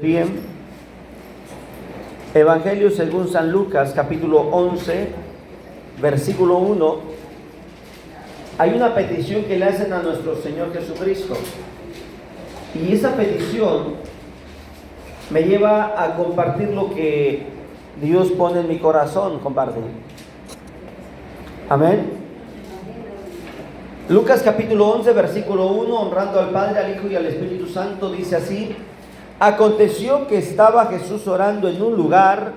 Bien, Evangelio según San Lucas, capítulo 11, versículo 1. Hay una petición que le hacen a nuestro Señor Jesucristo. Y esa petición me lleva a compartir lo que Dios pone en mi corazón, compartir. Amén. Lucas capítulo 11, versículo 1, honrando al Padre, al Hijo y al Espíritu Santo, dice así: Aconteció que estaba Jesús orando en un lugar,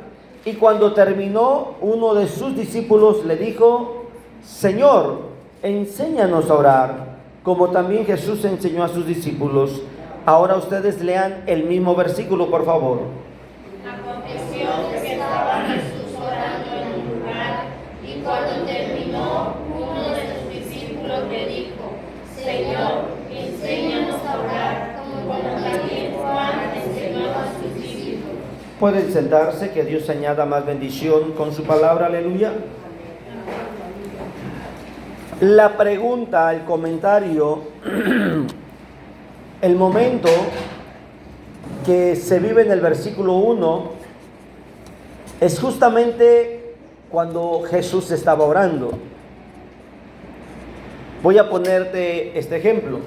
y cuando terminó, uno de sus discípulos le dijo: Señor, enséñanos a orar, como también Jesús enseñó a sus discípulos. Ahora ustedes lean el mismo versículo, por favor. Aconteció que estaba Jesús orando en un lugar, y cuando terminó, uno de sus discípulos le dijo: Señor, enséñanos a orar, como también Juan enseñó a sus discípulos. Pueden sentarse, que Dios añada más bendición con su palabra, aleluya. La pregunta, el comentario, el momento que se vive en el versículo 1 es justamente cuando Jesús estaba orando. Voy a ponerte este ejemplo.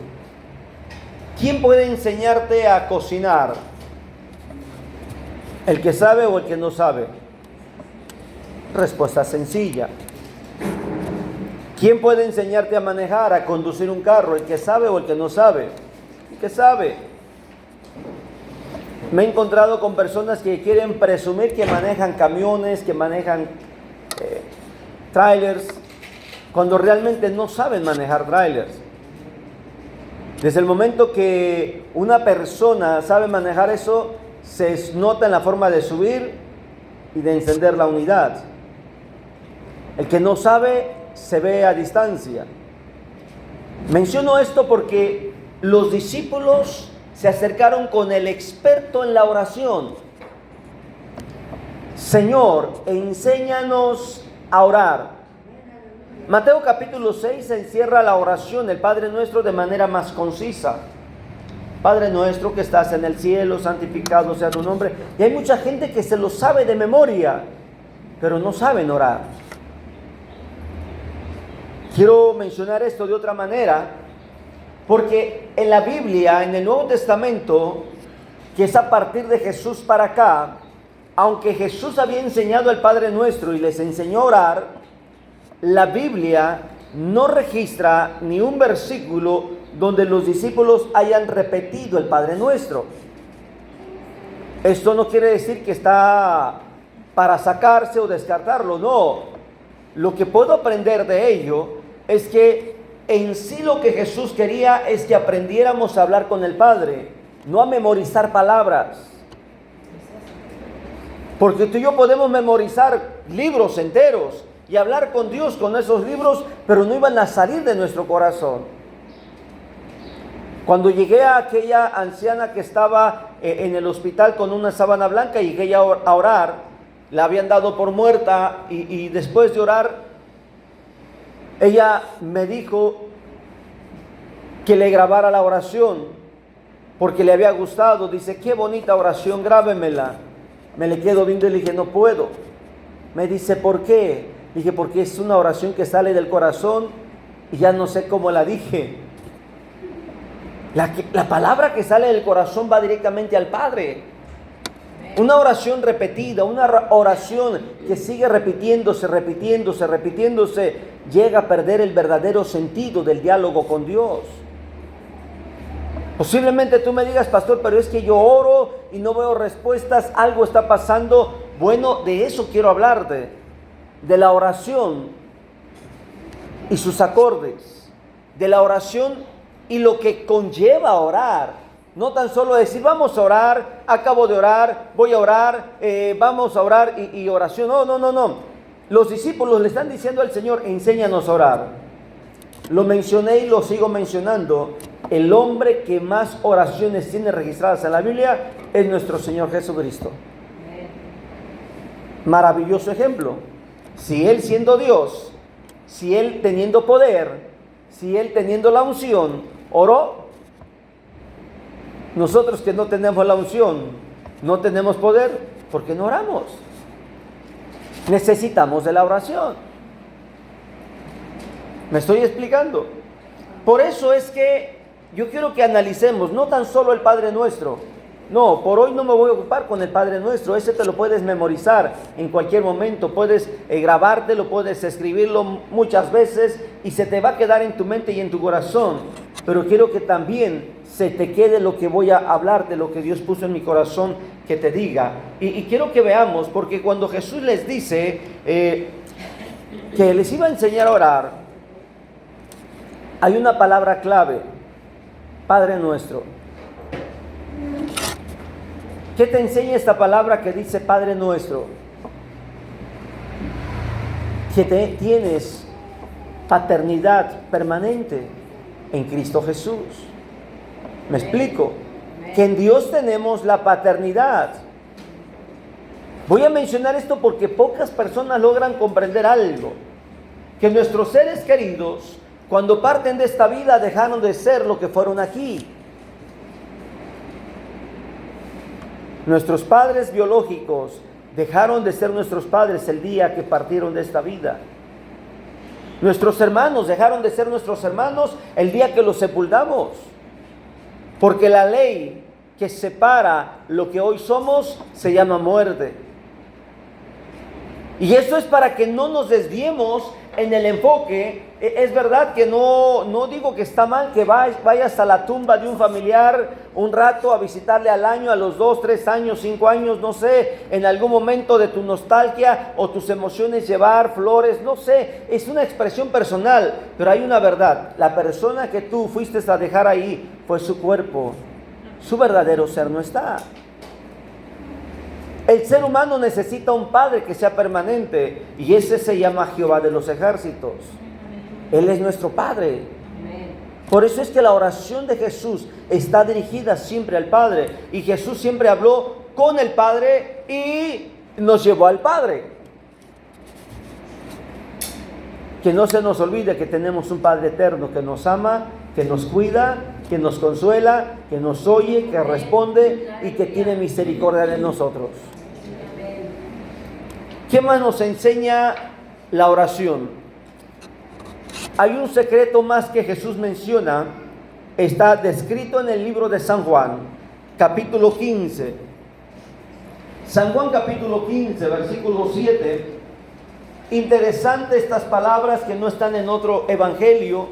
¿Quién puede enseñarte a cocinar? ¿El que sabe o el que no sabe? Respuesta sencilla. ¿Quién puede enseñarte a manejar, a conducir un carro? ¿El que sabe o el que no sabe? El que sabe. Me he encontrado con personas que quieren presumir que manejan camiones, que manejan trailers, cuando realmente no saben manejar trailers. Desde el momento que una persona sabe manejar eso, se nota en la forma de subir y de encender la unidad. El que no sabe se ve a distancia. Menciono esto porque los discípulos se acercaron con el experto en la oración. Señor, enséñanos a orar. Mateo capítulo 6 encierra la oración del Padre Nuestro de manera más concisa. Padre nuestro que estás en el cielo, santificado sea tu nombre. Y hay mucha gente que se lo sabe de memoria, pero no saben orar. Quiero mencionar esto de otra manera, porque en la Biblia, en el Nuevo Testamento, que es a partir de Jesús para acá, aunque Jesús había enseñado el Padre Nuestro y les enseñó a orar, la Biblia no registra ni un versículo donde los discípulos hayan repetido el Padre Nuestro. Esto no quiere decir que está para sacarse o descartarlo, no. Lo que puedo aprender de ello es que en sí lo que Jesús quería es que aprendiéramos a hablar con el Padre, no a memorizar palabras. Porque tú y yo podemos memorizar libros enteros y hablar con Dios con esos libros, pero no iban a salir de nuestro corazón. Cuando llegué a aquella anciana que estaba en el hospital con una sábana blanca, llegué a orar, la habían dado por muerta y después de orar, ella me dijo que le grabara la oración porque le había gustado. Dice: qué bonita oración, grábemela. Me le quedo viendo y le dije: no puedo. Me dice: ¿por qué? Dije: porque es una oración que sale del corazón y ya no sé cómo la dije. La palabra que sale del corazón va directamente al Padre. Una oración repetida, una oración que sigue repitiéndose, llega a perder el verdadero sentido del diálogo con Dios. Posiblemente tú me digas: pastor, pero es que yo oro y no veo respuestas, algo está pasando. Bueno, de eso quiero hablarte, de la oración y sus acordes, de la oración y lo que conlleva orar. No tan solo decir: vamos a orar, acabo de orar, voy a orar, vamos a orar y oración. No. Los discípulos le están diciendo al Señor: enséñanos a orar. Lo mencioné y lo sigo mencionando. El hombre que más oraciones tiene registradas en la Biblia es nuestro Señor Jesucristo. Maravilloso ejemplo. Si Él siendo Dios, si Él teniendo poder, si Él teniendo la unción, oró, nosotros que no tenemos la unción, No tenemos poder porque no oramos. Necesitamos de la oración. ¿Me estoy explicando? Por eso es que yo quiero que analicemos no tan solo el Padre Nuestro. No, por hoy no me voy a ocupar con el Padre Nuestro. Ese te lo puedes memorizar en cualquier momento. Puedes grabártelo, puedes escribirlo muchas veces y se te va a quedar en tu mente y en tu corazón. Pero quiero que también se te quede lo que voy a hablar, de lo que Dios puso en mi corazón que te diga. Y quiero que veamos, porque cuando Jesús les dice que les iba a enseñar a orar, hay una palabra clave: Padre Nuestro. ¿Qué te enseña esta palabra que dice Padre Nuestro? Que tienes paternidad permanente en Cristo Jesús. ¿Me explico? Que en Dios tenemos la paternidad. Voy a mencionar esto porque pocas personas logran comprender algo. Que nuestros seres queridos, cuando parten de esta vida, dejaron de ser lo que fueron aquí. Nuestros padres biológicos dejaron de ser nuestros padres el día que partieron de esta vida. Nuestros hermanos dejaron de ser nuestros hermanos el día que los sepultamos. Porque la ley que separa lo que hoy somos se llama muerte. Y eso es para que no nos desviemos en el enfoque. Es verdad que no digo que está mal que vayas a la tumba de un familiar un rato a visitarle al año, a los 2, 3 años, 5 años, no sé, en algún momento de tu nostalgia o tus emociones, llevar flores, no sé, es una expresión personal, pero hay una verdad: la persona que tú fuiste a dejar ahí fue su cuerpo, su verdadero ser no está. El ser humano necesita un Padre que sea permanente, y ese se llama Jehová de los ejércitos. Él es nuestro Padre. Por eso es que la oración de Jesús está dirigida siempre al Padre, y Jesús siempre habló con el Padre y nos llevó al Padre. Que no se nos olvide que tenemos un Padre eterno que nos ama, que nos cuida, que nos consuela, que nos oye, que responde y que tiene misericordia de nosotros. ¿Qué más nos enseña la oración? Hay un secreto más que Jesús menciona, está descrito en el libro de San Juan, capítulo 15. San Juan capítulo 15, versículo 7. Interesante estas palabras que no están en otro evangelio,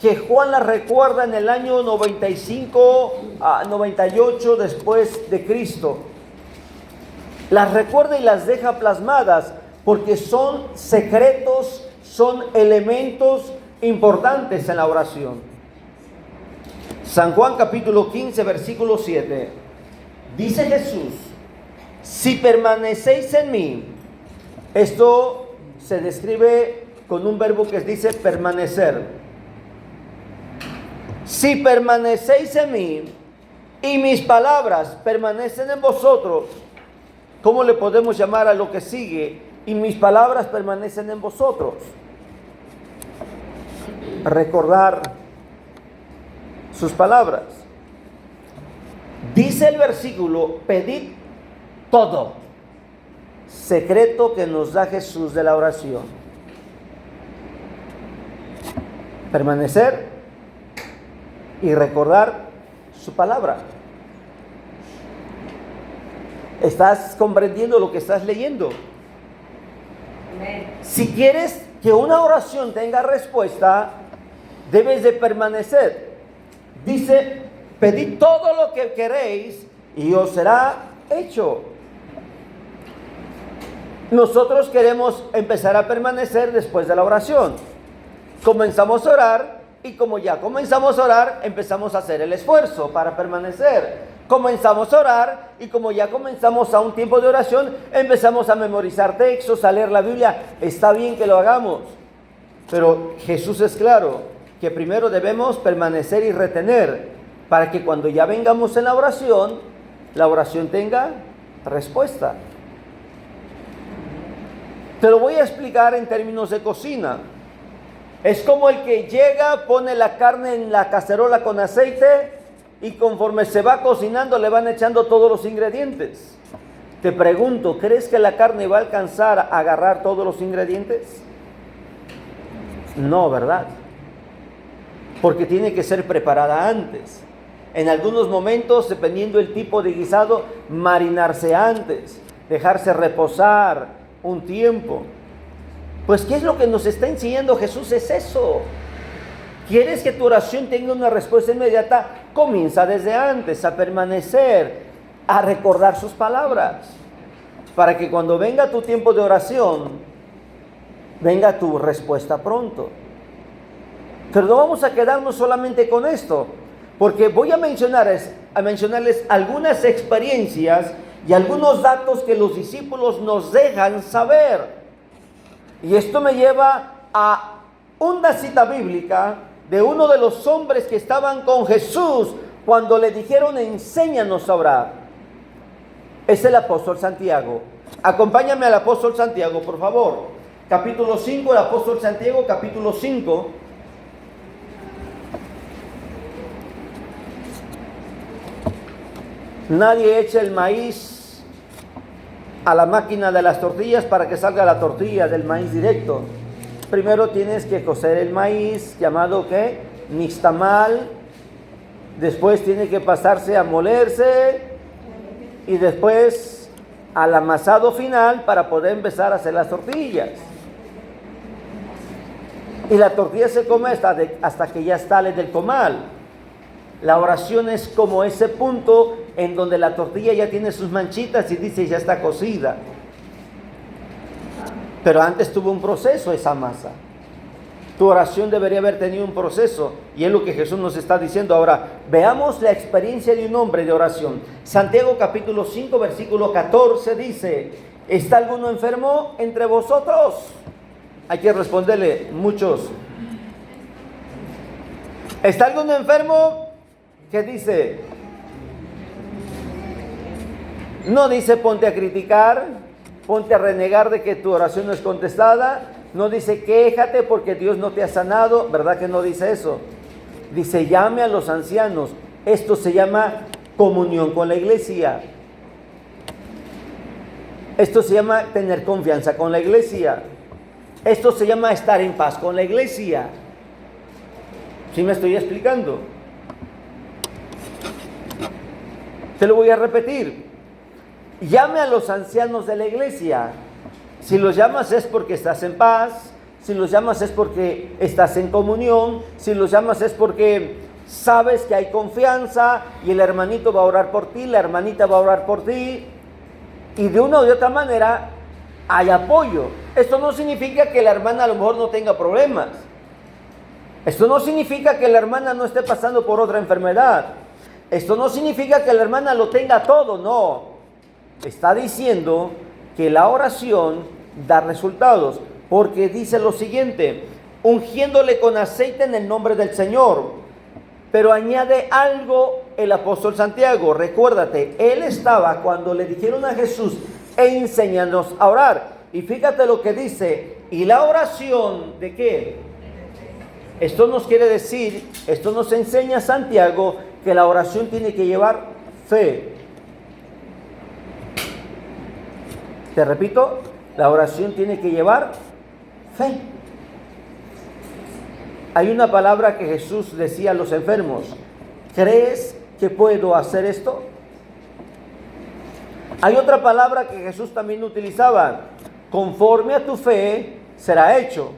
que Juan las recuerda en el año 95 a 98 después de Cristo. Las recuerda y las deja plasmadas porque son secretos, son elementos importantes en la oración. San Juan capítulo 15, versículo 7. Dice Jesús: si permanecéis en mí. Esto se describe con un verbo que dice permanecer. Si permanecéis en mí y mis palabras permanecen en vosotros. ¿Cómo le podemos llamar a lo que sigue? Y mis palabras permanecen en vosotros. Recordar sus palabras. Dice el versículo: pedid todo. Secreto que nos da Jesús de la oración. Permanecer y recordar su palabra. ¿Estás comprendiendo lo que estás leyendo? Amén. Si quieres que una oración tenga respuesta, debes de permanecer. Dice: pedid todo lo que queréis y os será hecho. Nosotros queremos empezar a permanecer después de la oración. Comenzamos a orar y como ya comenzamos a orar, empezamos a hacer el esfuerzo para permanecer. Comenzamos a orar y como ya comenzamos a un tiempo de oración, empezamos a memorizar textos, a leer la Biblia. Está bien que lo hagamos, pero Jesús es claro que primero debemos permanecer y retener para que cuando ya vengamos en la oración tenga respuesta. Te lo voy a explicar en términos de cocina. Es como el que llega, pone la carne en la cacerola con aceite y conforme se va cocinando le van echando todos los ingredientes. Te pregunto, ¿crees que la carne va a alcanzar a agarrar todos los ingredientes? No, ¿verdad? Porque tiene que ser preparada antes. En algunos momentos, dependiendo del tipo de guisado, marinarse antes, dejarse reposar un tiempo. Pues, ¿qué es lo que nos está enseñando Jesús? Es eso. ¿Quieres que tu oración tenga una respuesta inmediata? Comienza desde antes a permanecer, a recordar sus palabras, para que cuando venga tu tiempo de oración, venga tu respuesta pronto. Pero no vamos a quedarnos solamente con esto, porque voy a mencionarles algunas experiencias y algunos datos que los discípulos nos dejan saber. Y esto me lleva a una cita bíblica de uno de los hombres que estaban con Jesús cuando le dijeron: enséñanos a orar. Es el apóstol Santiago. Acompáñame al apóstol Santiago, por favor. Capítulo 5, el apóstol Santiago, capítulo 5. Nadie echa el maíz a la máquina de las tortillas para que salga la tortilla del maíz directo. Primero tienes que cocer el maíz, llamado ¿qué? Nixtamal. Después tiene que pasarse a molerse y después al amasado final para poder empezar a hacer las tortillas. Y la tortilla se come hasta que ya sale del comal. La oración es como ese punto en donde la tortilla ya tiene sus manchitas y dice ya está cocida. Pero antes tuvo un proceso esa masa. Tu oración debería haber tenido un proceso, y es lo que Jesús nos está diciendo. Ahora, veamos la experiencia de un hombre de oración. Santiago capítulo 5, versículo 14 dice: ¿está alguno enfermo entre vosotros? Hay que responderle, muchos. ¿Está alguno enfermo? ¿Qué dice? No dice ponte a criticar, ponte a renegar de que tu oración no es contestada. No dice quéjate porque Dios no te ha sanado. ¿Verdad que no dice eso? Dice llame a los ancianos. Esto se llama comunión con la iglesia. Esto se llama tener confianza con la iglesia. Esto se llama estar en paz con la iglesia. ¿Sí me estoy explicando? Te lo voy a repetir. Llame a los ancianos de la iglesia. Si los llamas es porque estás en paz. Si los llamas es porque estás en comunión. Si los llamas es porque sabes que hay confianza y el hermanito va a orar por ti, la hermanita va a orar por ti. Y de una u otra manera hay apoyo. Esto no significa que la hermana a lo mejor no tenga problemas. Esto no significa que la hermana no esté pasando por otra enfermedad. Esto no significa que la hermana lo tenga todo, no. Está diciendo que la oración da resultados, porque dice lo siguiente: ungiéndole con aceite en el nombre del Señor. Pero añade algo el apóstol Santiago. Recuérdate, él estaba cuando le dijeron a Jesús: enséñanos a orar. Y fíjate lo que dice: ¿y la oración de qué? Esto nos quiere decir, esto nos enseña Santiago, que la oración tiene que llevar fe. Te repito, la oración tiene que llevar fe. Hay una palabra que Jesús decía a los enfermos: ¿crees que puedo hacer esto? Hay otra palabra que Jesús también utilizaba: conforme a tu fe será hecho.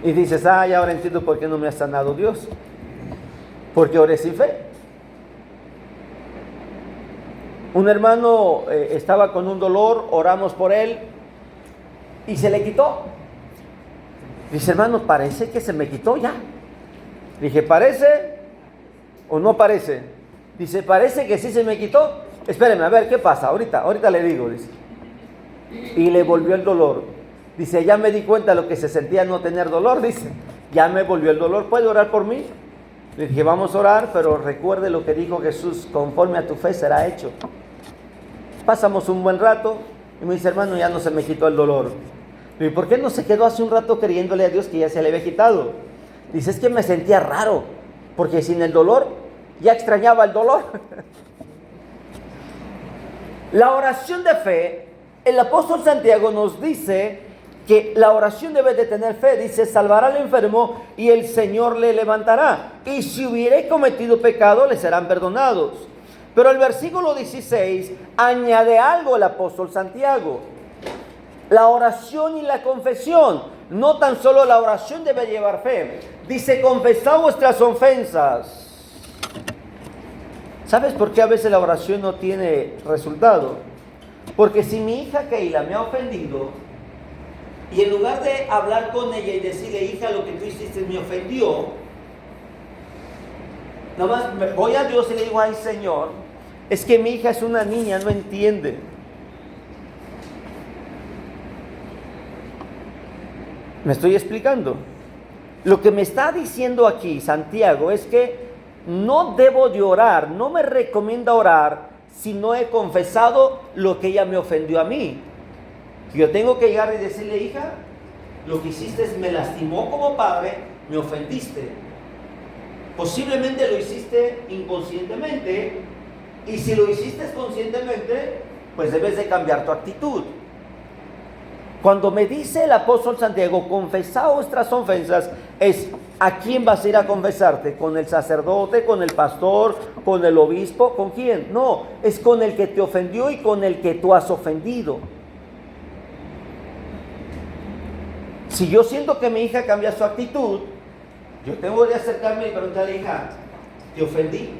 Y dices: ya ahora entiendo por qué no me ha sanado Dios, porque oré sin fe. Un hermano estaba con un dolor, oramos por él y se le quitó. Dice: hermano, parece que se me quitó ya. Dije: ¿parece o no parece? Dice: parece que sí se me quitó. Espéreme, a ver, ¿qué pasa? Ahorita le digo, dice. Y le volvió el dolor. Dice: ya me di cuenta de lo que se sentía no tener dolor, dice. Ya me volvió el dolor, ¿puede orar por mí? Le dije: vamos a orar, pero recuerde lo que dijo Jesús: conforme a tu fe será hecho. Pasamos un buen rato y me dice: hermano, ya no se me quitó el dolor. Le dije: ¿por qué no se quedó hace un rato creyéndole a Dios que ya se le había quitado? Dice: es que me sentía raro. porque sin el dolor ya extrañaba el dolor. La oración de fe, el apóstol Santiago nos dice que la oración debe de tener fe. Dice, salvará al enfermo y el Señor le levantará. Y si hubiere cometido pecado, le serán perdonados. Pero el versículo 16 añade algo el apóstol Santiago. La oración y la confesión. No tan solo la oración debe llevar fe. Dice, confesad vuestras ofensas. ¿Sabes por qué a veces la oración no tiene resultado? Porque si mi hija Keila me ha ofendido, y en lugar de hablar con ella y decirle, hija, lo que tú hiciste me ofendió, nada más me voy a Dios y le digo, ay Señor, es que mi hija es una niña, no entiende. ¿Me estoy explicando? Lo que me está diciendo aquí Santiago es que no debo de orar, no me recomienda orar si no he confesado lo que ella me ofendió a mí. Yo tengo que llegar y decirle, hija, lo que hiciste me lastimó como padre, me ofendiste. Posiblemente lo hiciste inconscientemente, y si lo hiciste conscientemente, pues debes de cambiar tu actitud. Cuando me dice el apóstol Santiago, confesad vuestras ofensas, es ¿a quién vas a ir a confesarte? ¿Con el sacerdote, con el pastor, con el obispo? ¿Con quién? No, es con el que te ofendió y con el que tú has ofendido. Si yo siento que mi hija cambia su actitud, yo tengo que acercarme y preguntarle, hija, ¿te ofendí?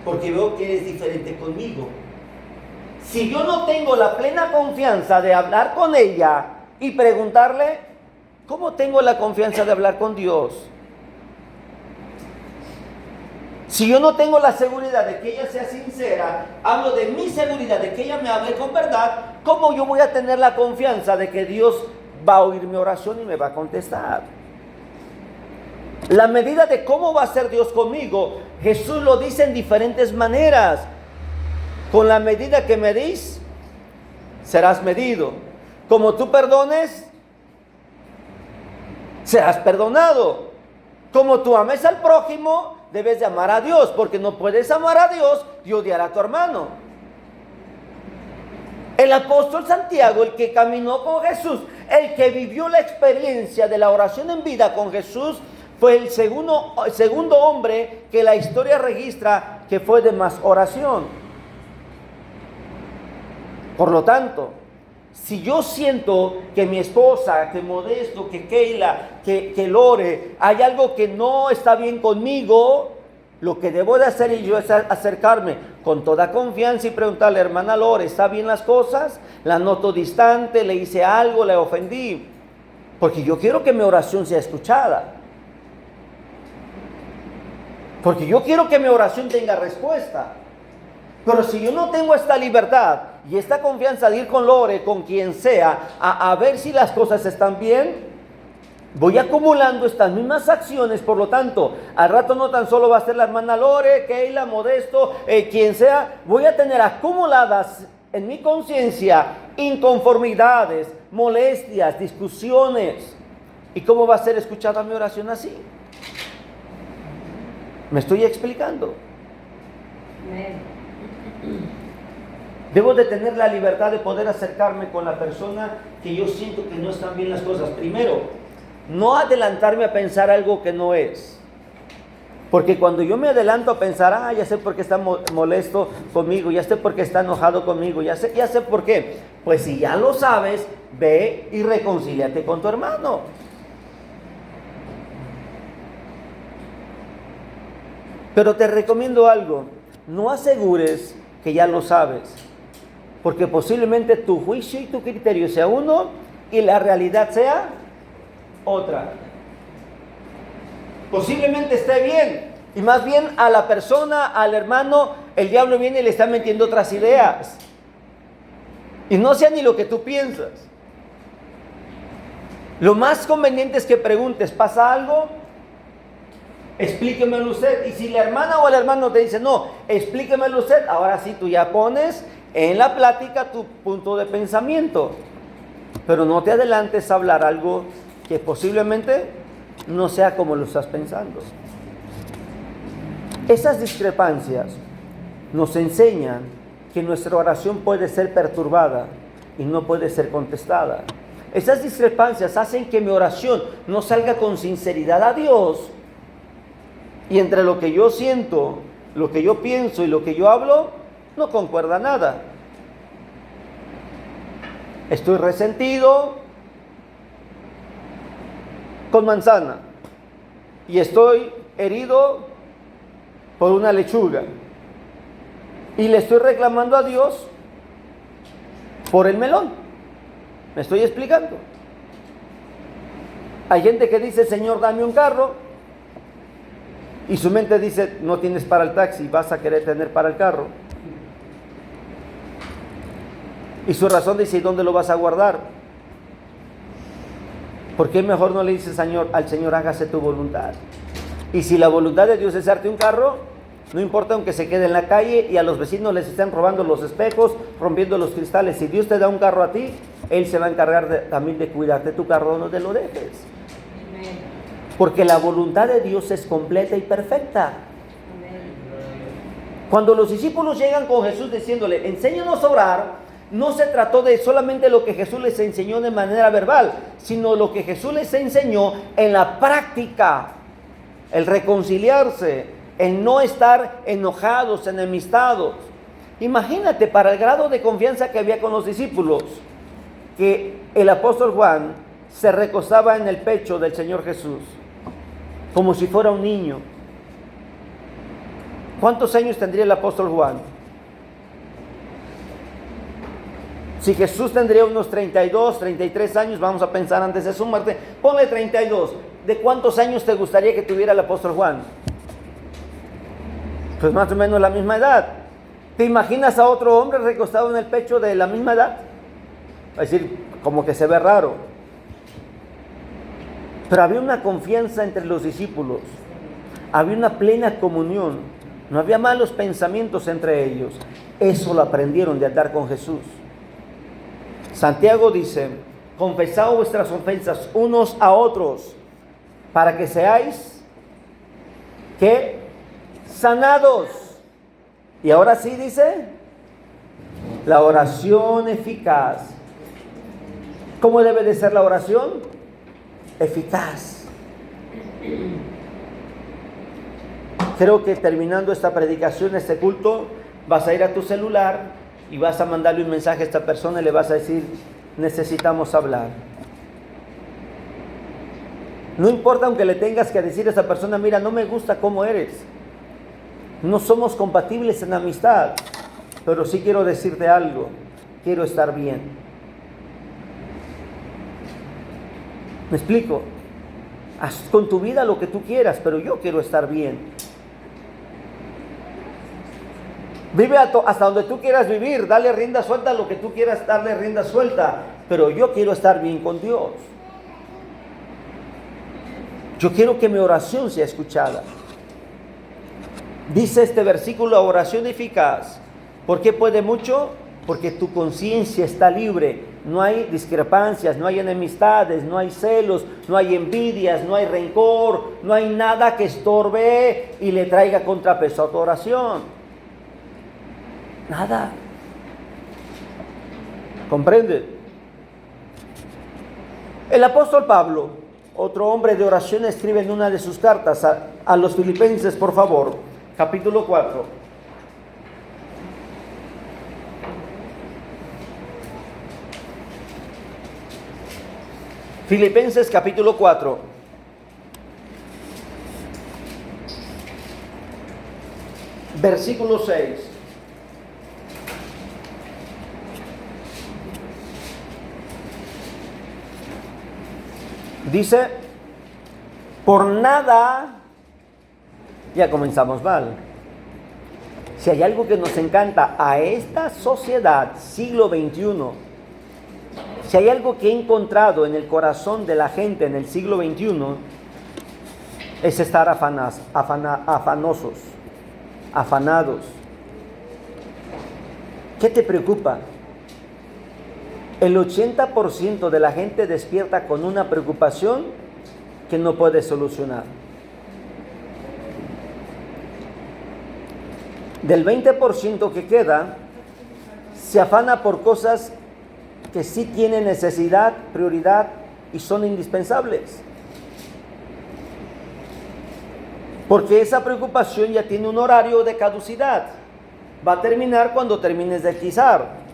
Porque veo que eres diferente conmigo. Si yo no tengo la plena confianza de hablar con ella y preguntarle, ¿cómo tengo la confianza de hablar con Dios? Si yo no tengo la seguridad de que ella sea sincera, hablo de mi seguridad de que ella me hable con verdad, ¿cómo yo voy a tener la confianza de que Dios va a oír mi oración y me va a contestar? La medida de cómo va a ser Dios conmigo, Jesús lo dice en diferentes maneras. Con la medida que medís, serás medido. Como tú perdones, serás perdonado. Como tú ames al prójimo, debes de amar a Dios, porque no puedes amar a Dios y odiar a tu hermano. El apóstol Santiago, el que caminó con Jesús, el que vivió la experiencia de la oración en vida con Jesús, fue el segundo hombre que la historia registra que fue de más oración. Por lo tanto, si yo siento que mi esposa, que Modesto, que Keila, que Lore, hay algo que no está bien conmigo, lo que debo de hacer yo es acercarme con toda confianza y preguntarle, hermana Lore, ¿está bien las cosas? La noto distante, le hice algo, le ofendí. Porque yo quiero que mi oración sea escuchada. Porque yo quiero que mi oración tenga respuesta. Pero si yo no tengo esta libertad y esta confianza de ir con Lore, con quien sea, a ver si las cosas están bien, voy acumulando estas mismas acciones. Por lo tanto, al rato no tan solo va a ser la hermana Lore, Keila, Modesto, quien sea, voy a tener acumuladas en mi conciencia inconformidades, molestias, discusiones. ¿Y cómo va a ser escuchada mi oración así? ¿Me estoy explicando? Debo de tener la libertad de poder acercarme con la persona que yo siento que no están bien las cosas. Primero, no adelantarme a pensar algo que no es. Porque cuando yo me adelanto a pensar, ya sé por qué está molesto conmigo, ya sé por qué está enojado conmigo, ya sé por qué. Pues si ya lo sabes, ve y reconcíliate con tu hermano. Pero te recomiendo algo, no asegures que ya lo sabes, porque posiblemente tu juicio y tu criterio sea uno y la realidad sea otra. Posiblemente esté bien y más bien a la persona, al hermano, el diablo viene y le está metiendo otras ideas y no sea ni lo que tú piensas. Lo más conveniente es que preguntes, ¿pasa algo? Explíquemelo usted. Y si la hermana o el hermano te dice, no, explíquemelo usted, ahora sí tú ya pones en la plática tu punto de pensamiento. Pero no te adelantes a hablar algo que posiblemente no sea como lo estás pensando. Esas discrepancias nos enseñan que nuestra oración puede ser perturbada y no puede ser contestada. Esas discrepancias hacen que mi oración no salga con sinceridad a Dios, y entre lo que yo siento, lo que yo pienso y lo que yo hablo, no concuerda nada. Estoy resentido con manzana y estoy herido por una lechuga y le estoy reclamando a Dios por el melón. ¿Me estoy explicando? Hay gente que dice: Señor, dame un carro, y su mente dice: no tienes para el taxi, vas a querer tener para el carro. Y su razón dice: ¿y dónde lo vas a guardar? ¿Por qué mejor no le dices al Señor, hágase tu voluntad? Y si la voluntad de Dios es darte un carro, no importa aunque se quede en la calle y a los vecinos les estén robando los espejos, rompiendo los cristales. Si Dios te da un carro a ti, Él se va a encargar también de cuidarte tu carro donde lo dejes. Porque la voluntad de Dios es completa y perfecta. Cuando los discípulos llegan con Jesús diciéndole: enséñanos a orar, no se trató de solamente lo que Jesús les enseñó de manera verbal, sino lo que Jesús les enseñó en la práctica. El reconciliarse, el no estar enojados, enemistados. Imagínate, para el grado de confianza que había con los discípulos, que el apóstol Juan se recostaba en el pecho del Señor Jesús, como si fuera un niño. ¿Cuántos años tendría el apóstol Juan? Si Jesús tendría unos 32, 33 años, vamos a pensar antes de su muerte, ponle 32. ¿De cuántos años te gustaría que tuviera el apóstol Juan? Pues más o menos la misma edad. ¿Te imaginas a otro hombre recostado en el pecho de la misma edad? Es decir, como que se ve raro. Pero había una confianza entre los discípulos, había una plena comunión, no había malos pensamientos entre ellos. Eso lo aprendieron de andar con Jesús. Santiago dice: confesad vuestras ofensas unos a otros, para que seáis, ¿qué? Sanados. Y ahora sí dice, la oración eficaz. ¿Cómo debe de ser la oración? Eficaz. Creo que terminando esta predicación, este culto, vas a ir a tu celular y vas a mandarle un mensaje a esta persona y le vas a decir: necesitamos hablar. No importa aunque le tengas que decir a esa persona: mira, no me gusta cómo eres, no somos compatibles en amistad, pero sí quiero decirte algo, quiero estar bien. ¿Me explico? Haz con tu vida lo que tú quieras, pero yo quiero estar bien. Vive hasta donde tú quieras vivir, dale rienda suelta a lo que tú quieras darle rienda suelta, pero yo quiero estar bien con Dios. Yo quiero que mi oración sea escuchada. Dice este versículo: oración eficaz. ¿Por qué puede mucho? Porque tu conciencia está libre. No hay discrepancias, no hay enemistades, no hay celos, no hay envidias, no hay rencor, no hay nada que estorbe y le traiga contrapeso a tu oración. Nada. ¿Comprende? El apóstol Pablo, otro hombre de oración, escribe en una de sus cartas a los Filipenses, por favor, capítulo 4. Filipenses capítulo 4. Versículo 6. Dice: por nada, ya comenzamos mal. Si hay algo que nos encanta a esta sociedad, siglo XXI, si hay algo que he encontrado en el corazón de la gente en el siglo XXI, es estar afanosos, afanados. ¿Qué te preocupa? El 80% de la gente despierta con una preocupación que no puedes solucionar. Del 20% que queda, se afana por cosas que sí tienen necesidad, prioridad y son indispensables. Porque esa preocupación ya tiene un horario de caducidad. Va a terminar cuando termines de guisar.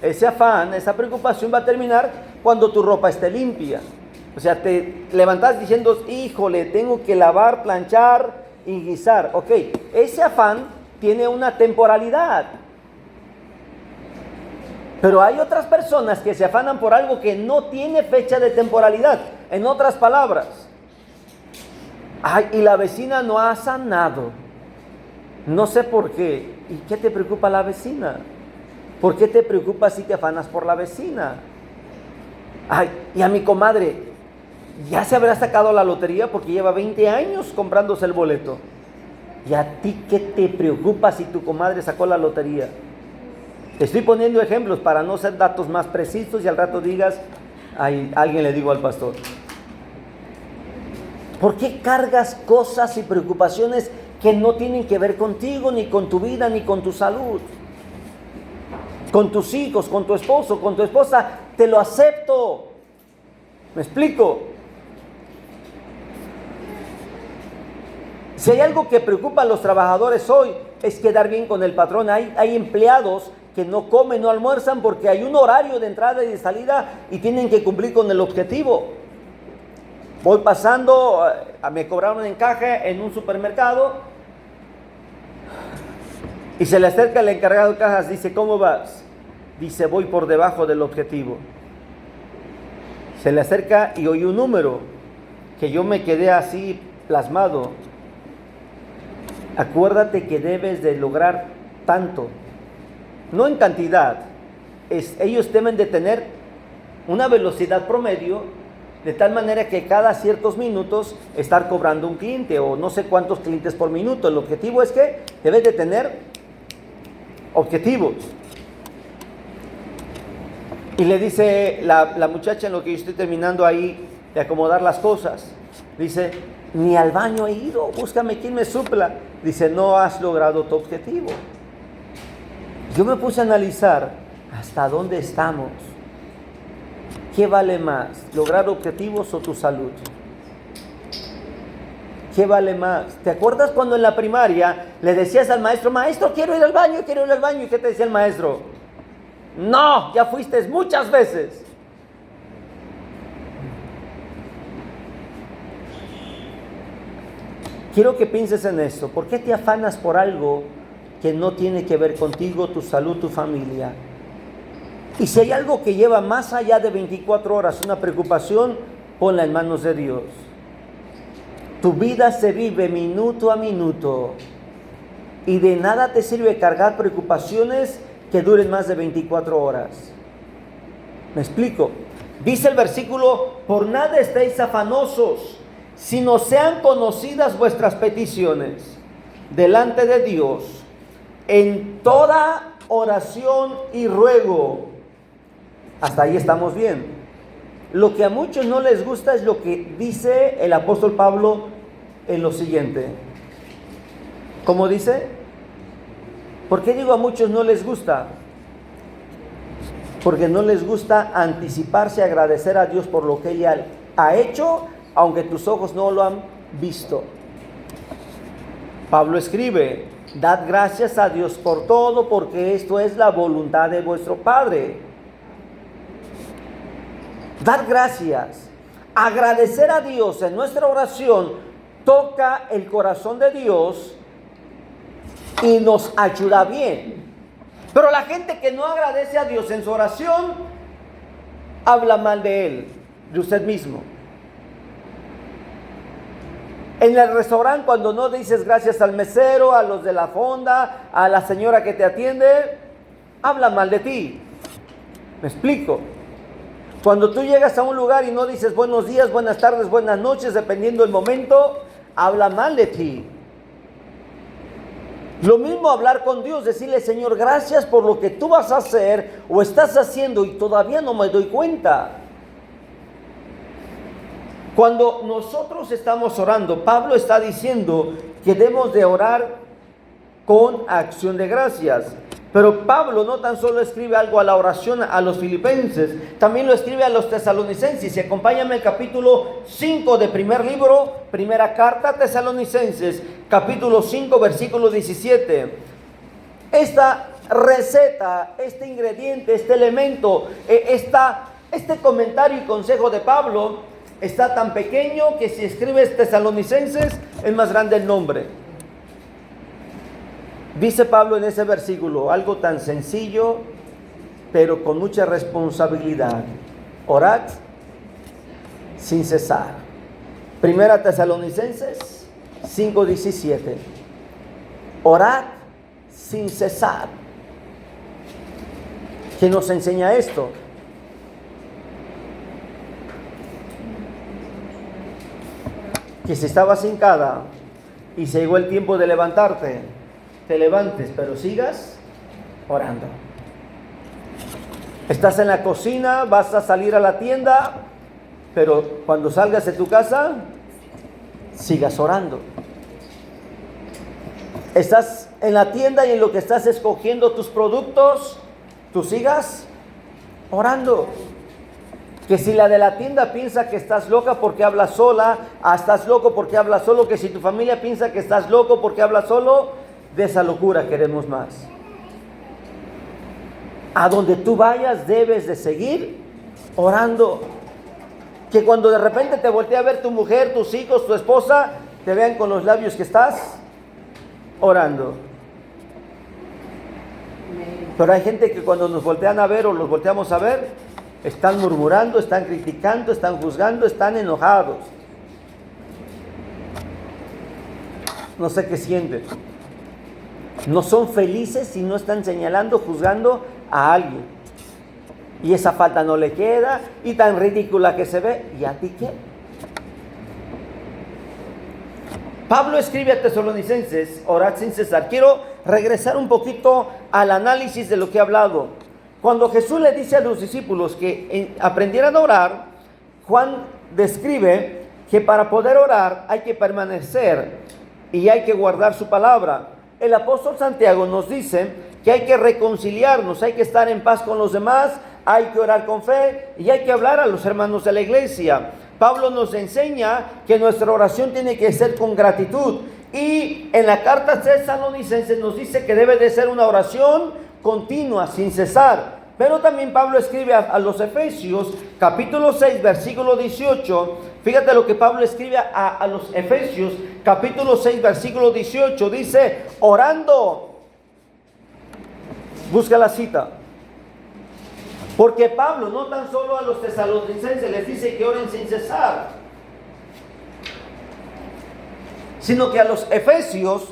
Ese afán, esa preocupación va a terminar cuando tu ropa esté limpia. O sea, te levantas diciendo, híjole, tengo que lavar, planchar y guisar. Ok, ese afán tiene una temporalidad. Pero hay otras personas que se afanan por algo que no tiene fecha de temporalidad. En otras palabras, ay, y la vecina no ha sanado. No sé por qué. ¿Y qué te preocupa la vecina? ¿Por qué te preocupas si te afanas por la vecina? Ay, y a mi comadre, ya se habrá sacado la lotería porque lleva 20 años comprándose el boleto. ¿Y a ti qué te preocupa si tu comadre sacó la lotería? Te estoy poniendo ejemplos para no ser datos más precisos y al rato digas, ay, alguien le digo al pastor. ¿Por qué cargas cosas y preocupaciones que no tienen que ver contigo, ni con tu vida, ni con tu salud? Con tus hijos, con tu esposo, con tu esposa, te lo acepto. ¿Me explico? Si hay algo que preocupa a los trabajadores hoy, es quedar bien con el patrón. Hay empleados que no comen, no almuerzan porque hay un horario de entrada y de salida y tienen que cumplir con el objetivo. Voy pasando, me cobraron encaje en un supermercado y se le acerca el encargado de cajas, dice, ¿cómo vas? Dice, voy por debajo del objetivo. Se le acerca y oí un número que yo me quedé así plasmado. Acuérdate que debes de lograr tanto, no en cantidad, ellos deben de tener una velocidad promedio de tal manera que cada ciertos minutos estar cobrando un cliente o no sé cuántos clientes por minuto. El objetivo es que debes de tener objetivos. Y le dice la muchacha en lo que yo estoy terminando ahí de acomodar las cosas, dice, ni al baño he ido, búscame quien me supla. Dice, no has logrado tu objetivo. Yo me puse a analizar hasta dónde estamos. ¿Qué vale más, lograr objetivos o tu salud? ¿Qué vale más? ¿Te acuerdas cuando en la primaria le decías al maestro, maestro, quiero ir al baño, quiero ir al baño? ¿Y qué te decía el maestro? No, ya fuiste muchas veces. Quiero que pienses en esto. ¿Por qué te afanas por algo que no tiene que ver contigo, tu salud, tu familia? Y si hay algo que lleva más allá de 24 horas, una preocupación, ponla en manos de Dios. Tu vida se vive minuto a minuto y de nada te sirve cargar preocupaciones que duren más de 24 horas. ¿Me explico? Dice el versículo, por nada estéis afanosos, sino sean conocidas vuestras peticiones delante de Dios en toda oración y ruego. Hasta ahí estamos bien. Lo que a muchos no les gusta es lo que dice el apóstol Pablo en lo siguiente. ¿Cómo dice? ¿Por qué digo a muchos no les gusta? Porque no les gusta anticiparse a agradecer a Dios por lo que Él ha hecho, aunque tus ojos no lo han visto. Pablo escribe, dad gracias a Dios por todo, porque esto es la voluntad de vuestro Padre. Dar gracias, agradecer a Dios en nuestra oración, toca el corazón de Dios y nos ayuda bien. Pero la gente que no agradece a Dios en su oración, habla mal de Él, de usted mismo. En el restaurante, cuando no dices gracias al mesero, a los de la fonda, a la señora que te atiende, habla mal de ti. ¿Me explico? Cuando tú llegas a un lugar y no dices buenos días, buenas tardes, buenas noches, dependiendo del momento, habla mal de ti. Lo mismo hablar con Dios, decirle, Señor, gracias por lo que tú vas a hacer o estás haciendo y todavía no me doy cuenta. Cuando nosotros estamos orando, Pablo está diciendo que debemos de orar con acción de gracias. Pero Pablo no tan solo escribe algo a la oración a los filipenses, también lo escribe a los tesalonicenses. Y acompáñame al capítulo 5 de primer libro, primera carta a Tesalonicenses, capítulo 5, versículo 17. Esta receta, este ingrediente, este elemento, este comentario y consejo de Pablo está tan pequeño que si escribes Tesalonicenses es más grande el nombre. Dice Pablo en ese versículo algo tan sencillo, pero con mucha responsabilidad. Orad sin cesar. Primera Tesalonicenses 5:17. Orad sin cesar. ¿Qué nos enseña esto? Que si estabas hincada y se llegó el tiempo de levantarte, te levantes, pero sigas orando. Estás en la cocina, vas a salir a la tienda, pero cuando salgas de tu casa, sigas orando. Estás en la tienda y en lo que estás escogiendo tus productos, tú sigas orando. Que si la de la tienda piensa que estás loca porque hablas sola, estás loco porque hablas solo, que si tu familia piensa que estás loco porque hablas solo, de esa locura queremos más. A donde tú vayas debes de seguir orando. Que cuando de repente te voltee a ver tu mujer, tus hijos, tu esposa, te vean con los labios que estás orando. Pero hay gente que cuando nos voltean a ver o los volteamos a ver, están murmurando, están criticando, están juzgando, están enojados. No sé qué sienten. No son felices si no están señalando, juzgando a alguien. Y esa falta no le queda, y tan ridícula que se ve. ¿Y a ti qué? Pablo escribe a Tesalonicenses, orad sin cesar. Quiero regresar un poquito al análisis de lo que he hablado. Cuando Jesús le dice a los discípulos que aprendieran a orar, Juan describe que para poder orar hay que permanecer y hay que guardar su palabra. El apóstol Santiago nos dice que hay que reconciliarnos, hay que estar en paz con los demás, hay que orar con fe y hay que hablar a los hermanos de la iglesia. Pablo nos enseña que nuestra oración tiene que ser con gratitud. Y en la carta a Tesalonicenses nos dice que debe de ser una oración continua, sin cesar. Pero también Pablo escribe a los Efesios, capítulo 6, versículo 18. Fíjate lo que Pablo escribe a los Efesios, capítulo 6, versículo 18. Dice, orando. Busca la cita. Porque Pablo no tan solo a los tesalonicenses les dice que oren sin cesar, sino que a los efesios,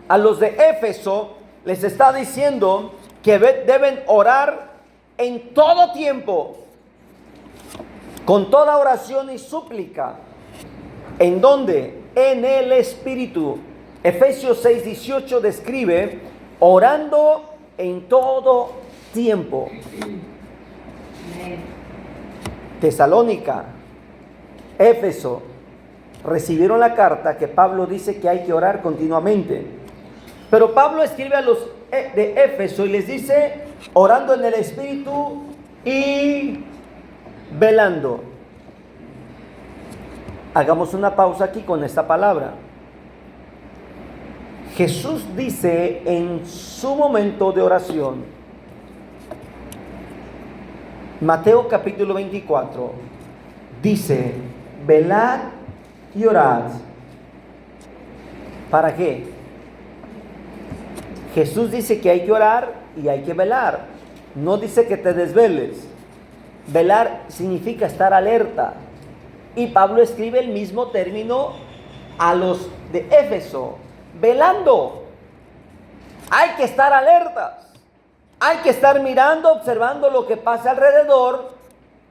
a los de Éfeso, les está diciendo que deben orar en todo tiempo, con toda oración y súplica. ¿En dónde? En el Espíritu. Efesios 6:18 describe orando en todo tiempo. Tesalónica, Éfeso, recibieron la carta que Pablo dice que hay que orar continuamente. Pero Pablo escribe a los de Éfeso y les dice, orando en el Espíritu y velando. Hagamos una pausa aquí con esta palabra. Jesús dice en su momento de oración, Mateo capítulo 24, dice, velad y orad. ¿Para qué? Jesús dice que hay que orar y hay que velar. No dice que te desveles. Velar significa estar alerta. Y Pablo escribe el mismo término a los de Éfeso. Velando. Hay que estar alertas. Hay que estar mirando, observando lo que pasa alrededor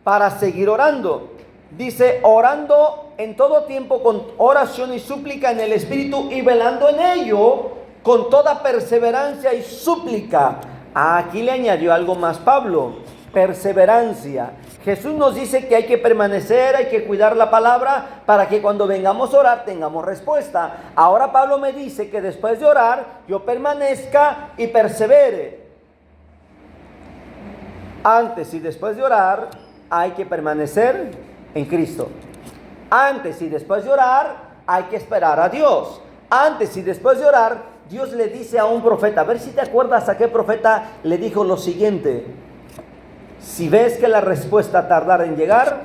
para seguir orando. Dice, orando en todo tiempo con oración y súplica en el Espíritu y velando en ello con toda perseverancia y súplica. Aquí le añadió algo más Pablo, perseverancia. Jesús nos dice que hay que permanecer, hay que cuidar la palabra para que cuando vengamos a orar tengamos respuesta. Ahora Pablo me dice que después de orar yo permanezca y persevere. Antes y después de orar hay que permanecer en Cristo. Antes y después de orar hay que esperar a Dios. Antes y después de orar, Dios le dice a un profeta, a ver si te acuerdas a qué profeta le dijo lo siguiente: si ves que la respuesta tardara en llegar,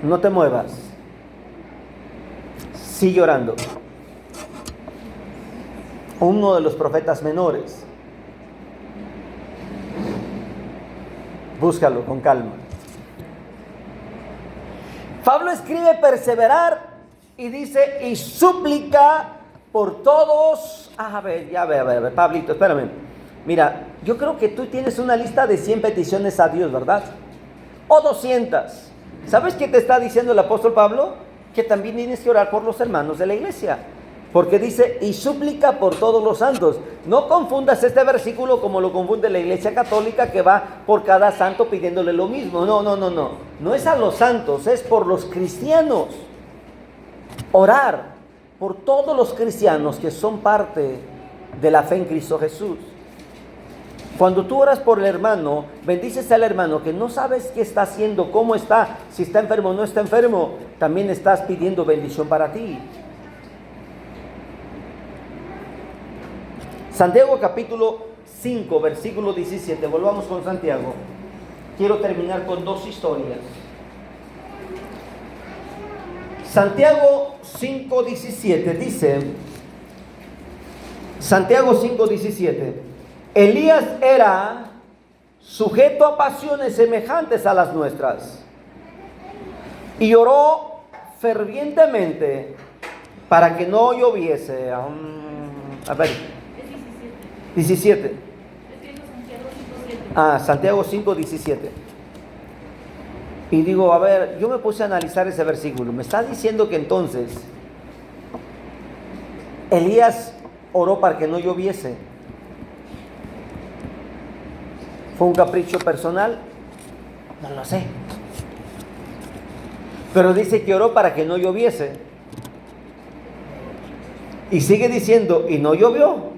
no te muevas, sigue orando. Uno de los profetas menores. Búscalo con calma. Pablo escribe perseverar y dice, y súplica por todos. A ver, Pablito, espérame. Mira, yo creo que tú tienes una lista de 100 peticiones a Dios, ¿verdad? O 200. ¿Sabes qué te está diciendo el apóstol Pablo? Que también tienes que orar por los hermanos de la iglesia. Porque dice, y súplica por todos los santos. No confundas este versículo como lo confunde la iglesia católica, que va por cada santo pidiéndole lo mismo. No. No es a los santos, es por los cristianos. Orar por todos los cristianos que son parte de la fe en Cristo Jesús. Cuando tú oras por el hermano, bendices al hermano que no sabes qué está haciendo, cómo está, si está enfermo o no está enfermo, también estás pidiendo bendición para ti. Santiago capítulo 5, versículo 17. Volvamos con Santiago. Quiero terminar con dos historias. Santiago 5:17 dice, Santiago 5:17, Elías era sujeto a pasiones semejantes a las nuestras y oró fervientemente para que no lloviese. A ver, 17. Santiago 5:17. Y digo, a ver, yo me puse a analizar ese versículo. Me está diciendo que entonces Elías oró para que no lloviese. ¿Fue un capricho personal? No lo sé. Pero dice que oró para que no lloviese. Y sigue diciendo, y no llovió.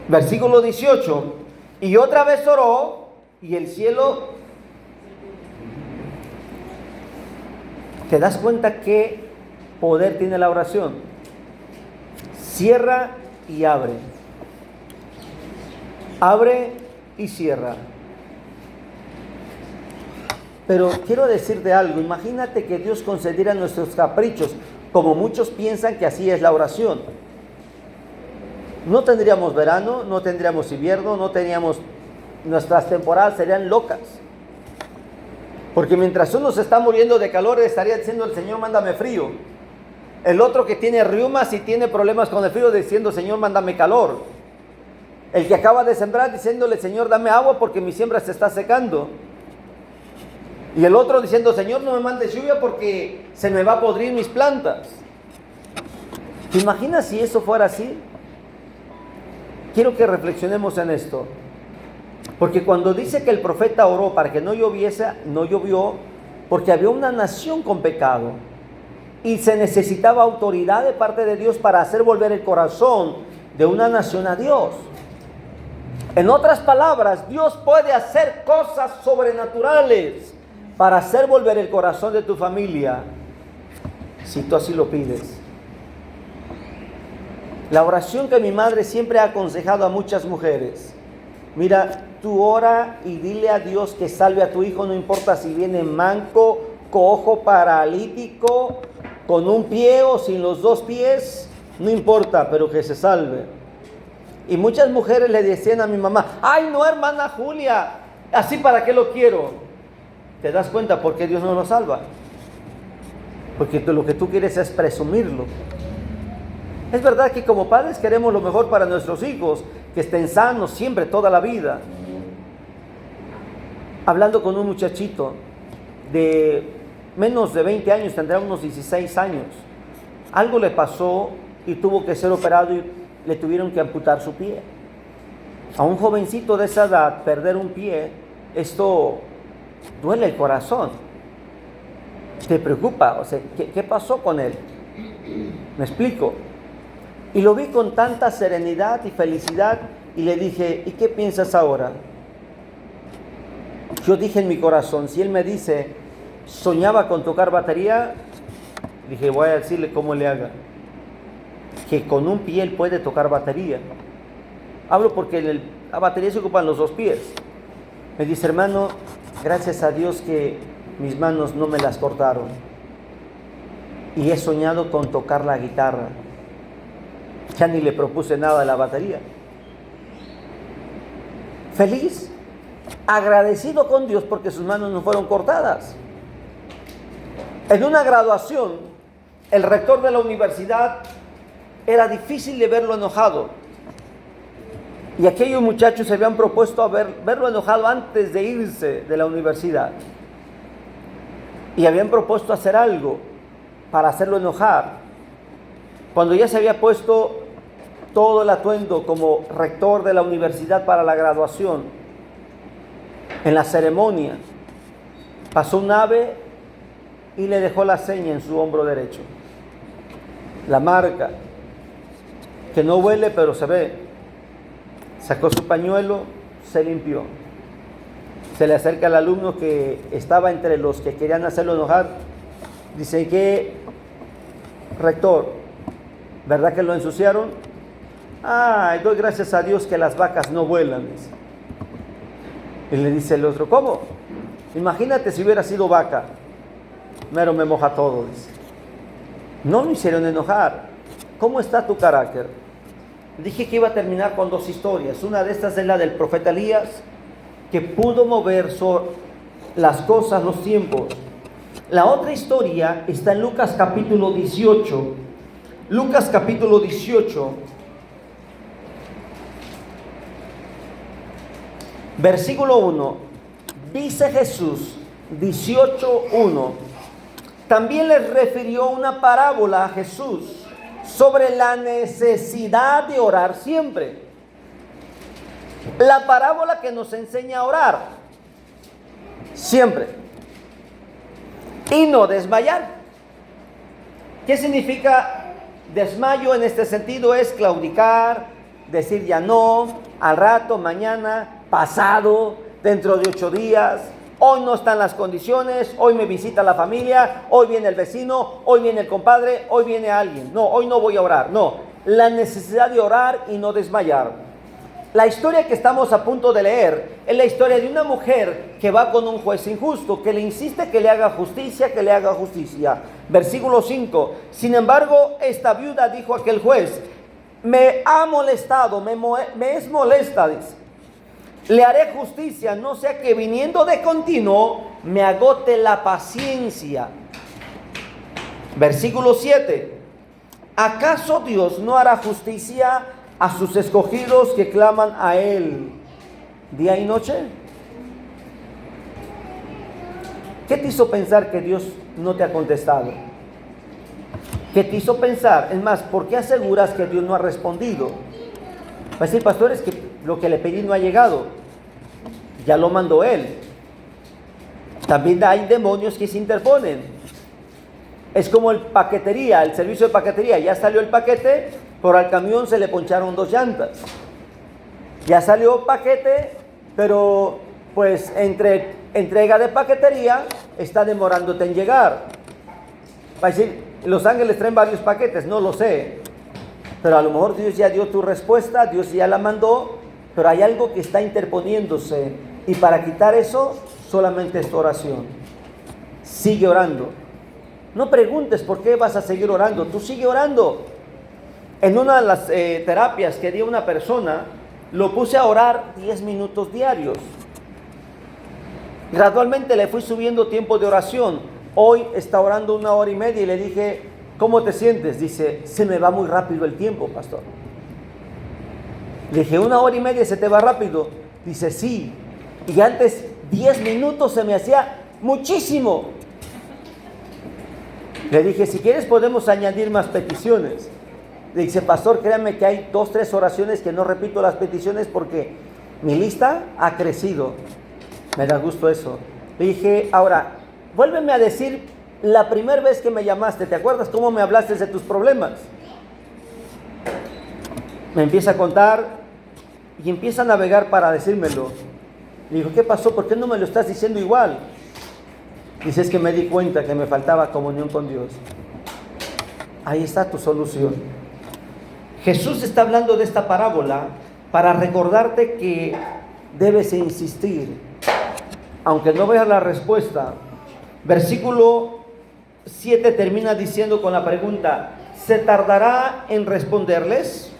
Versículo 18. Y otra vez oró, y el cielo... ¿Te das cuenta qué poder tiene la oración? Cierra y abre. Abre y cierra. Pero quiero decirte algo. Imagínate que Dios concediera nuestros caprichos, como muchos piensan que así es la oración. No tendríamos verano, no tendríamos invierno, no tendríamos... Nuestras temporadas serían locas. Porque mientras uno se está muriendo de calor, estaría diciendo el Señor, mándame frío. El otro que tiene riumas y tiene problemas con el frío, diciendo, Señor, mándame calor. El que acaba de sembrar, diciéndole, Señor, dame agua porque mi siembra se está secando. Y el otro diciendo, Señor, no me mandes lluvia porque se me va a podrir mis plantas. ¿Te imaginas si eso fuera así? Quiero que reflexionemos en esto. Porque cuando dice que el profeta oró para que no lloviese, no llovió porque había una nación con pecado y se necesitaba autoridad de parte de Dios para hacer volver el corazón de una nación a Dios. En otras palabras, Dios puede hacer cosas sobrenaturales para hacer volver el corazón de tu familia, si tú así lo pides. La oración que mi madre siempre ha aconsejado a muchas mujeres: mira, tú ora y dile a Dios que salve a tu hijo, no importa si viene manco, cojo, paralítico, con un pie o sin los dos pies, no importa, pero que se salve. Y muchas mujeres le decían a mi mamá, ay no, hermana Julia, así para qué lo quiero. ¿Te das cuenta por qué Dios no lo salva? Porque lo que tú quieres es presumirlo. Es verdad que como padres queremos lo mejor para nuestros hijos, que estén sanos siempre, toda la vida. Hablando con un muchachito de menos de 20 años, tendrá unos 16 años. Algo le pasó y tuvo que ser operado y le tuvieron que amputar su pie. A un jovencito de esa edad, perder un pie esto duele el corazón, te preocupa, o sea, ¿qué pasó con él? ¿Me explico? Y lo vi con tanta serenidad y felicidad y le dije, ¿y qué piensas ahora? Yo dije en mi corazón, si él me dice, soñaba con tocar batería, dije, voy a decirle cómo le haga. Que con un pie él puede tocar batería. Hablo porque en la batería se ocupan los dos pies. Me dice, hermano, gracias a Dios que mis manos no me las cortaron. Y he soñado con tocar la guitarra. Ya ni le propuse nada a la batería. Feliz, agradecido con Dios porque sus manos no fueron cortadas. En una graduación, el rector de la universidad era difícil de verlo enojado. Y aquellos muchachos se habían propuesto a verlo enojado antes de irse de la universidad. Y habían propuesto hacer algo para hacerlo enojar. Cuando ya se había puesto todo el atuendo como rector de la universidad para la graduación, en la ceremonia, pasó un ave y le dejó la seña en su hombro derecho. La marca, que no huele pero se ve. Sacó su pañuelo, se limpió. Se le acerca al alumno que estaba entre los que querían hacerlo enojar. Dice, ¿qué, rector? ¿Verdad que lo ensuciaron? Ay, doy gracias a Dios que las vacas no vuelan. Dice. Y le dice el otro, ¿cómo? Imagínate si hubiera sido vaca. Mero me moja todo, dice. No lo hicieron enojar. ¿Cómo está tu carácter? Dije que iba a terminar con dos historias. Una de estas es la del profeta Elías, que pudo mover las cosas, los tiempos. La otra historia está en Lucas capítulo 18. Lucas capítulo 18, versículo 1. Dice Jesús, 18:1. También les refirió una parábola a Jesús sobre la necesidad de orar siempre. La parábola que nos enseña a orar siempre y no desmayar. ¿Qué significa desmayo en este sentido? Es claudicar, decir ya no, al rato, mañana, pasado, dentro de 8 días. Hoy no están las condiciones, hoy me visita la familia, hoy viene el vecino, hoy viene el compadre, hoy viene alguien. No, hoy no voy a orar. No, la necesidad de orar y no desmayar. La historia que estamos a punto de leer es la historia de una mujer que va con un juez injusto, que le insiste que le haga justicia, que le haga justicia. Versículo 5. Sin embargo, esta viuda dijo a aquel juez, me ha molestado, me es molesta, dice. Le haré justicia, no sea que viniendo de continuo me agote la paciencia. Versículo 7. ¿Acaso Dios no hará justicia a sus escogidos que claman a Él día y noche? ¿Qué te hizo pensar que Dios no te ha contestado? ¿Qué te hizo pensar? Es más, ¿por qué aseguras que Dios no ha respondido? Va a decir, pastor, es que lo que le pedí no ha llegado. Ya lo mandó Él. También hay demonios que se interponen. Es como el paquetería, el servicio de paquetería. Ya salió el paquete, pero al camión se le poncharon 2 llantas. Ya salió paquete, pero pues entre entrega de paquetería está demorándote en llegar. Va a decir, Los Ángeles traen varios paquetes, no lo sé. Pero a lo mejor Dios ya dio tu respuesta, Dios ya la mandó, pero hay algo que está interponiéndose. Y para quitar eso, solamente es tu oración. Sigue orando. No preguntes por qué vas a seguir orando. Tú sigue orando. En una de las terapias que di a una persona, lo puse a orar 10 minutos diarios. Gradualmente le fui subiendo tiempo de oración. Hoy está orando 1 hora y media y le dije, ¿cómo te sientes? Dice, se me va muy rápido el tiempo, pastor. Le dije, 1 hora y media se te va rápido. Dice, sí. Y antes 10 minutos se me hacía muchísimo. Le dije, si quieres podemos añadir más peticiones. Le dice, pastor, créame que hay 2, 3 oraciones que no repito las peticiones porque mi lista ha crecido. Me da gusto eso. Le dije, ahora, vuélveme a decir la primera vez que me llamaste. ¿Te acuerdas cómo me hablaste de tus problemas? Me empieza a contar y empieza a navegar para decírmelo. Le digo, ¿qué pasó? ¿Por qué no me lo estás diciendo igual? Dice, es que me di cuenta que me faltaba comunión con Dios. Ahí está tu solución. Jesús está hablando de esta parábola para recordarte que debes insistir, aunque no veas la respuesta. Versículo 7 termina diciendo con la pregunta, ¿se tardará en responderles?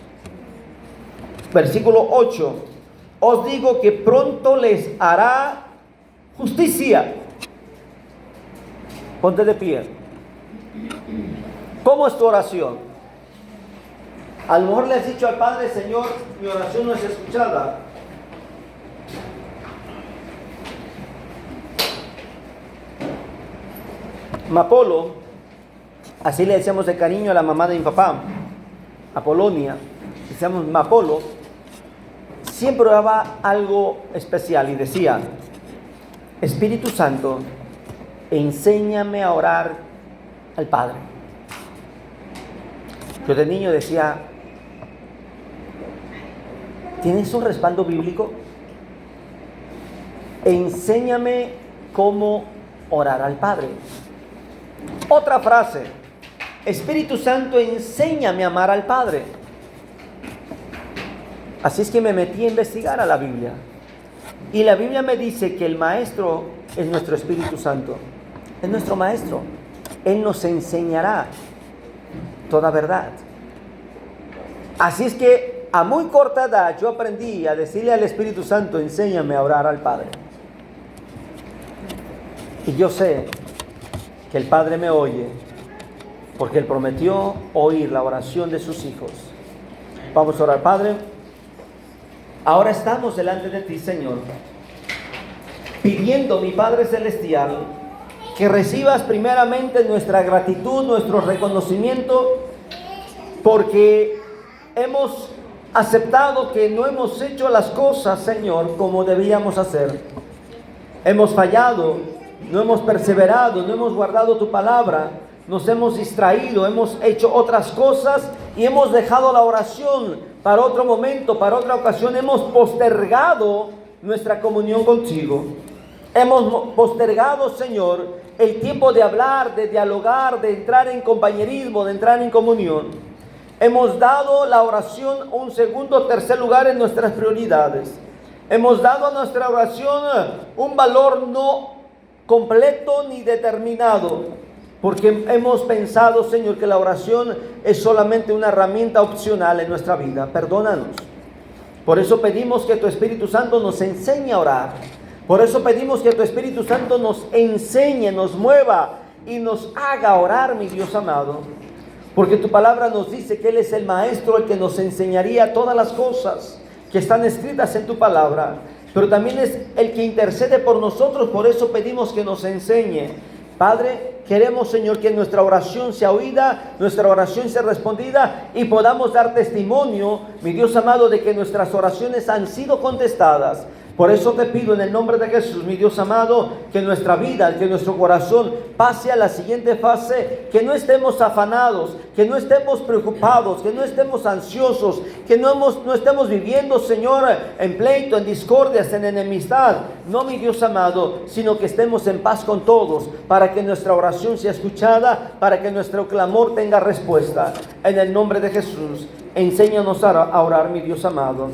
Versículo 8, os digo que pronto les hará justicia. Ponte de pie. ¿Cómo es tu oración? A lo mejor le has dicho al Padre, Señor, mi oración no es escuchada. Mapolo, así le decíamos de cariño a la mamá de mi papá, Apolonia, decíamos Mapolo, siempre oraba algo especial y decía, Espíritu Santo, enséñame a orar al Padre. Yo de niño decía, ¿tienes un respaldo bíblico? Enséñame cómo orar al Padre. Otra frase, Espíritu Santo, enséñame a amar al Padre. Así es que me metí a investigar a la Biblia. Y la Biblia me dice que el Maestro es nuestro Espíritu Santo. Es nuestro Maestro. Él nos enseñará toda verdad. Así es que a muy corta edad yo aprendí a decirle al Espíritu Santo, enséñame a orar al Padre. Y yo sé que el Padre me oye, porque Él prometió oír la oración de sus hijos. Vamos a orar. Padre, ahora estamos delante de ti, Señor, pidiendo, mi Padre Celestial, que recibas primeramente nuestra gratitud, nuestro reconocimiento, porque hemos aceptado que no hemos hecho las cosas, Señor, como debíamos hacer. Hemos fallado, no hemos perseverado, no hemos guardado tu palabra, nos hemos distraído, hemos hecho otras cosas y hemos dejado la oración para otro momento, para otra ocasión. Hemos postergado nuestra comunión contigo. Hemos postergado, Señor, el tiempo de hablar, de dialogar, de entrar en compañerismo, de entrar en comunión. Hemos dado la oración un segundo o tercer lugar en nuestras prioridades. Hemos dado a nuestra oración un valor no completo ni determinado, porque hemos pensado, Señor, que la oración es solamente una herramienta opcional en nuestra vida. Perdónanos. Por eso pedimos que tu Espíritu Santo nos enseñe a orar. Por eso pedimos que tu Espíritu Santo nos enseñe, nos mueva y nos haga orar, mi Dios amado. Porque tu palabra nos dice que Él es el Maestro, el que nos enseñaría todas las cosas que están escritas en tu palabra. Pero también es el que intercede por nosotros, por eso pedimos que nos enseñe. Padre, queremos, Señor, que nuestra oración sea oída, nuestra oración sea respondida y podamos dar testimonio, mi Dios amado, de que nuestras oraciones han sido contestadas. Por eso te pido en el nombre de Jesús, mi Dios amado, que nuestra vida, que nuestro corazón pase a la siguiente fase, que no estemos afanados, que no estemos preocupados, que no estemos ansiosos, que no estemos viviendo, Señor, en pleito, en discordias, en enemistad. No, mi Dios amado, sino que estemos en paz con todos, para que nuestra oración sea escuchada, para que nuestro clamor tenga respuesta. En el nombre de Jesús, enséñanos a orar, mi Dios amado.